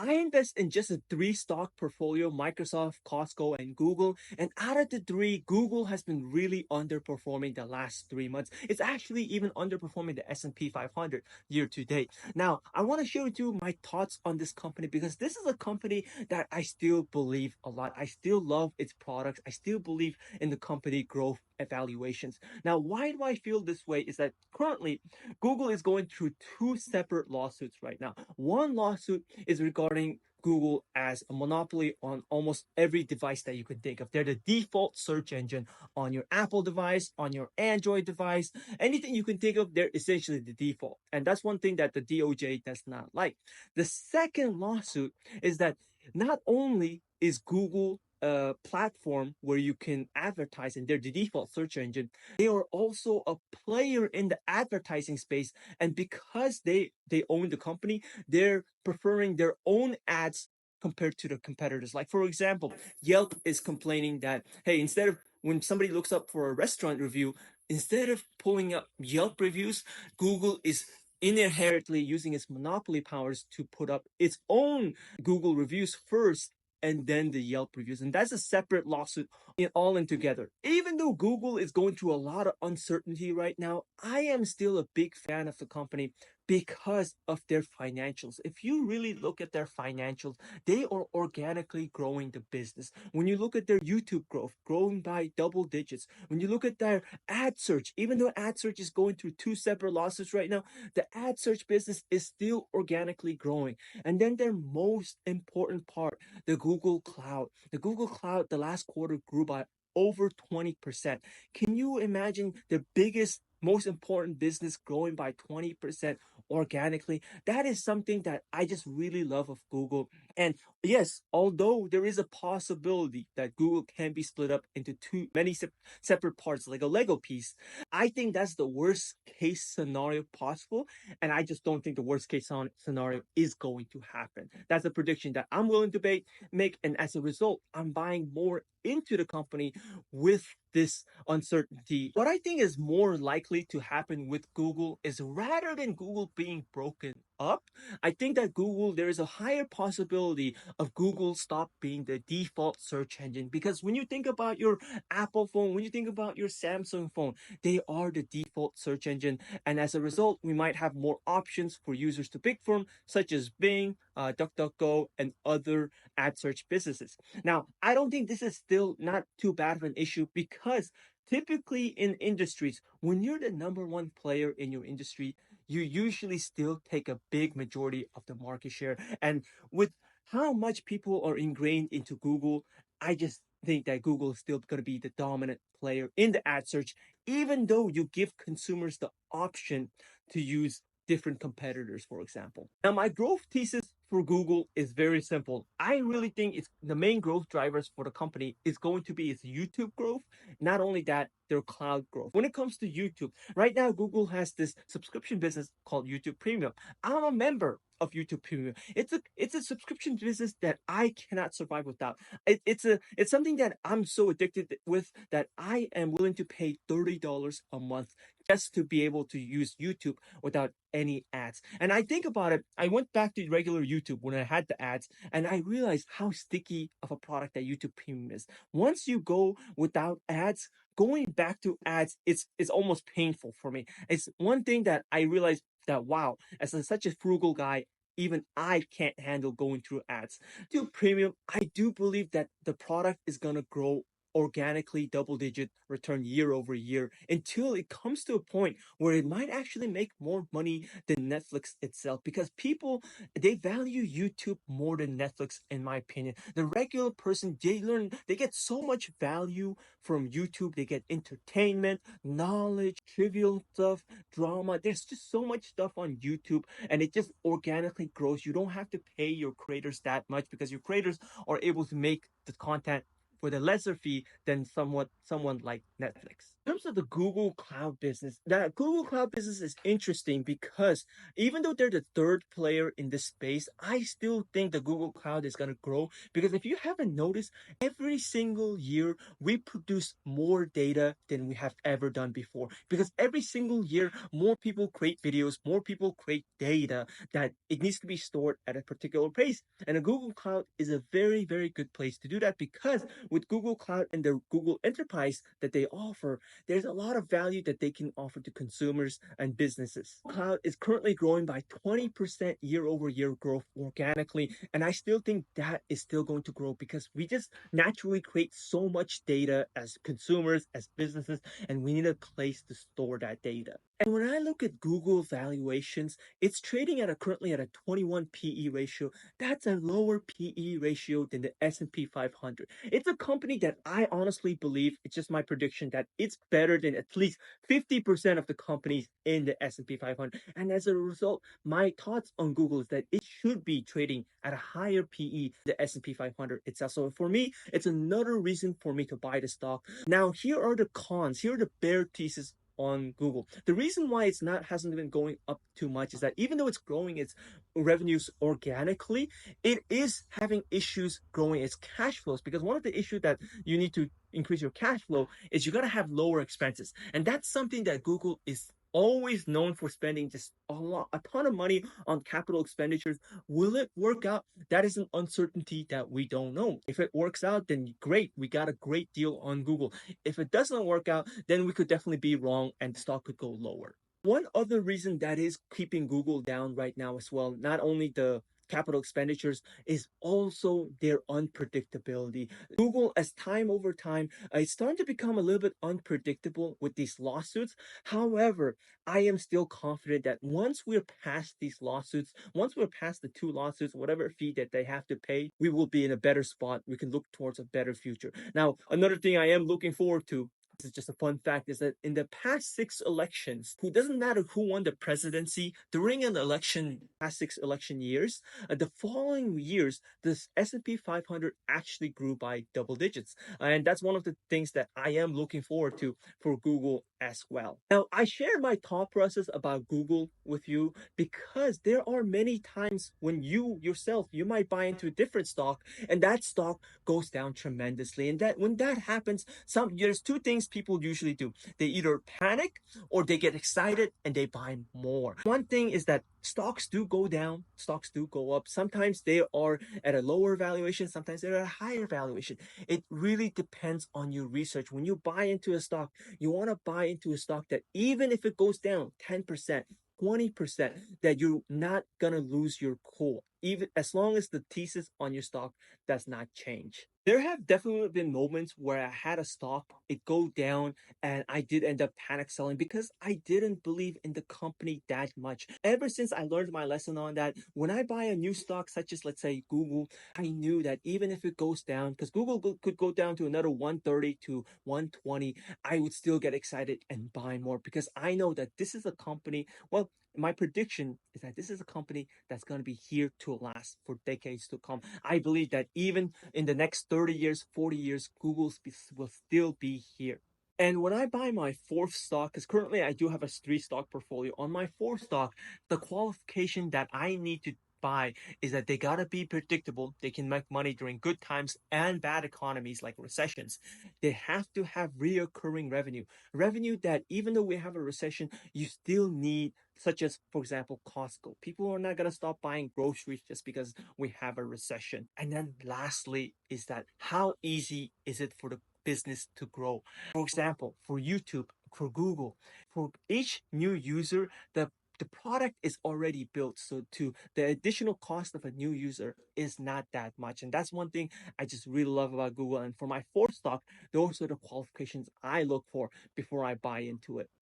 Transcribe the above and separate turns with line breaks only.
I invest in just a three stock portfolio: Microsoft, Costco, and Google. And out of the three, Google has been really underperforming the last 3 months. It's actually even underperforming the S&P 500 year to date. Now, I want to share with you my thoughts on this company because this is a company that I still believe a lot. I still love its products. I still believe in the company growth evaluations. Now, why do I feel this way is that currently Google is going through two separate lawsuits right now. One lawsuit is regarding Google as a monopoly on almost every device that you could think of. They're the default search engine on your Apple device, on your Android device, anything you can think of, they're essentially the default. And that's one thing that the DOJ does not like. The second lawsuit is that not only is Google a platform where you can advertise and they're the default search engine, they are also a player in the advertising space. And because they own the company, they're preferring their own ads compared to the competitors. Like, for example, Yelp is complaining that, hey, instead of when somebody looks up for a restaurant review, instead of pulling up Yelp reviews, Google is inherently using its monopoly powers to put up its own Google reviews first and then the Yelp reviews. And that's a separate lawsuit all in together. Even though Google is going through a lot of uncertainty right now, I am still a big fan of the company because of their financials. If you really look at their financials, they are organically growing the business. When you look at their YouTube growth, growing by double digits. When you look at their ad search, even though ad search is going through two separate lawsuits right now, the ad search business is still organically growing. And then their most important part, the Google Cloud. The Google Cloud, the last quarter grew by over 20%. Can you imagine the biggest, most important business growing by 20% organically? That is something that I just really love of Google. And yes, although there is a possibility that Google can be split up into many separate parts like a Lego piece, I think that's the worst case scenario possible. And I just don't think the worst case scenario is going to happen. That's a prediction that I'm willing to make. And as a result, I'm buying more into the company with this uncertainty. What I think is more likely to happen with Google is rather than Google being broken up, I think that there is a higher possibility of Google stop being the default search engine. Because when you think about your Apple phone, when you think about your Samsung phone, they are the default search engine. And as a result, we might have more options for users to pick from, such as Bing, DuckDuckGo, and other ad search businesses. Now, I don't think this is still not too bad of an issue because typically in industries, when you're the number one player in your industry, you usually still take a big majority of the market share. And with how much people are ingrained into Google, I just think that Google is still going to be the dominant player in the ad search, even though you give consumers the option to use different competitors, for example. Now, my growth thesis for Google is very simple. I really think it's the main growth drivers for the company is going to be its YouTube growth. Not only that, their cloud growth. When it comes to YouTube, right now Google has this subscription business called YouTube Premium. I'm a member of YouTube Premium. It's a subscription business that I cannot survive without. It's something that I'm so addicted with that I am willing to pay $30 a month just to be able to use YouTube without any ads. And I think about it, I went back to regular YouTube when I had the ads, and I realized how sticky of a product that YouTube Premium is. Once you go without ads, going back to ads, it's almost painful for me. It's one thing that I realized that wow, such a frugal guy, even I can't handle going through ads. To Premium, I do believe that the product is gonna grow organically double digit return year over year until it comes to a point where it might actually make more money than Netflix itself, because people, they value YouTube more than Netflix, in my opinion. The regular person, they get so much value from YouTube. They get entertainment, knowledge, trivial stuff, drama. There's just so much stuff on YouTube, and it just organically grows. You don't have to pay your creators that much because your creators are able to make the content for the lesser fee than someone like Netflix. In terms of the Google Cloud business, that Google Cloud business is interesting because even though they're the third player in this space, I still think the Google Cloud is going to grow because if you haven't noticed, every single year we produce more data than we have ever done before. Because every single year, more people create videos, more people create data that it needs to be stored at a particular place. And a Google Cloud is a very, very good place to do that because with Google Cloud and the Google Enterprise that they offer, there's a lot of value that they can offer to consumers and businesses. Cloud is currently growing by 20% year over year growth organically. And I still think that is still going to grow because we just naturally create so much data as consumers, as businesses, and we need a place to store that data. And when I look at Google valuations, it's trading at currently at a 21 PE ratio. That's a lower PE ratio than the S&P 500. It's a company that I honestly believe, it's just my prediction, that it's better than at least 50% of the companies in the S&P 500. And as a result, my thoughts on Google is that it should be trading at a higher PE than the S&P 500 itself. So for me, it's another reason for me to buy the stock. Now, here are the cons. Here are the bear thesis on Google. The reason why it's not hasn't been going up too much is that even though it's growing its revenues organically, it is having issues growing its cash flows because one of the issues that you need to increase your cash flow is you got to have lower expenses. And that's something that Google is always known for spending just a ton of money on capital expenditures. Will it work out? That is an uncertainty that we don't know. If it works out, then great, we got a great deal on Google. If it doesn't work out, then we could definitely be wrong and the stock could go lower. One other reason that is keeping Google down right now as well, not only the capital expenditures, is also their unpredictability. Google, as time over time, it's starting to become a little bit unpredictable with these lawsuits. However, I am still confident that once we're past these lawsuits, once we're past the two lawsuits, whatever fee that they have to pay, we will be in a better spot. We can look towards a better future. Now, another thing I am looking forward to, this is just a fun fact, is that in the past six elections, who doesn't matter who won the presidency during an election, past six election years, the following years, this S&P 500 actually grew by double digits. And that's one of the things that I am looking forward to for Google as well. Now, I share my thought process about Google with you because there are many times when you yourself, you might buy into a different stock and that stock goes down tremendously. And that when that happens, there's two things people usually do. They either panic or they get excited and they buy more. One thing is that stocks do go down, stocks do go up. Sometimes they are at a lower valuation, sometimes they're at a higher valuation. It really depends on your research. When you buy into a stock, you want to buy into a stock that even if it goes down 10%, 20%, that you're not gonna lose your cool, even as long as the thesis on your stock does not change. There have definitely been moments where I had a stock, it go down, and I did end up panic selling because I didn't believe in the company that much. Ever since I learned my lesson on that, when I buy a new stock, such as let's say Google, I knew that even if it goes down, because Google could go down to another 130 to 120, I would still get excited and buy more because I know that this is a company, well, my prediction is that this is a company that's going to be here to last for decades to come. I believe that even in the next 30 years, 40 years, Google will still be here. And when I buy my fourth stock, because currently I do have a three stock portfolio, on my fourth stock, the qualification that I need to buy is that they gotta be predictable. They can make money during good times and bad economies like recessions. They have to have reoccurring revenue, revenue that even though we have a recession, you still need, such as, for example, Costco. People are not gonna stop buying groceries just because we have a recession. And then lastly is that how easy is it for the business to grow? For example, for YouTube, for Google, for each new user, the product is already built. So to the additional cost of a new user is not that much. And that's one thing I just really love about Google. And for my fourth stock, those are the qualifications I look for before I buy into it.